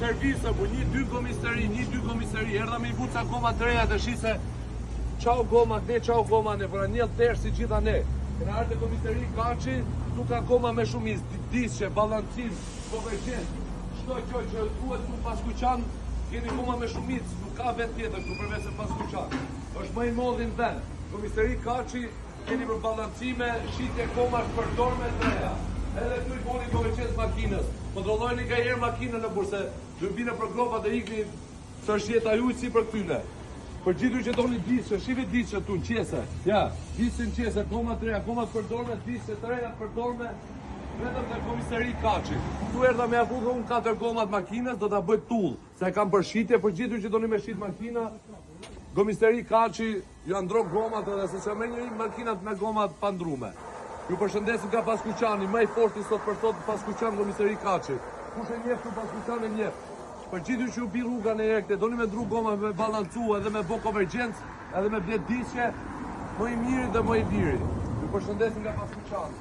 servisë, po 1-2 komisari, erdha me i buca goma të reja të shise qau goma ne, qau goma ne, për një tërë si gjitha ne. Këna ardhe komisari Kaçi, tu ka goma me shumis, disqe, balancim, konvergjent, çdo kjo që duhet tu paskuqan, keni goma me shumic, nuk ka vet tjetër tu përveç se paskuqan. Është më i modhi në vend. Komisari Kaçi keni për balancime, shitje komash për dorme të reja. Edhe këtu i boni konvergjent makinës. Kontrollojni nga herë makinën në burse, do bine për gropa dhe ikni të shjeta ju si për këtyne. Për gjithu që doni disë, shive disë tu në qese. Ja, disë në qese, koma të reja, koma të përdorme, disë të reja të përdorme, vetëm dhe komisari Kaçi. Tu erdha me afu dhe unë 4 gomat makinës, do t'a bëjt tull, se kam përshitje, për gjithu që doni me shit makina, komisari Kaçi ju andro gomat edhe se që me njëri makinat me gomat pandrume. Ju përshëndesim nga Paskuqani, më i forti sot për sot Paskuqan komisari Kaçi. Kush e njeh këtu Paskuqan e njeh. Për gjithu që u pi rruga në ekte, doni me dru goma me balancu edhe me bo konvergjencë, edhe me blet disqe, më i miri dhe më i diri. Ju përshëndesim nga Paskuqani.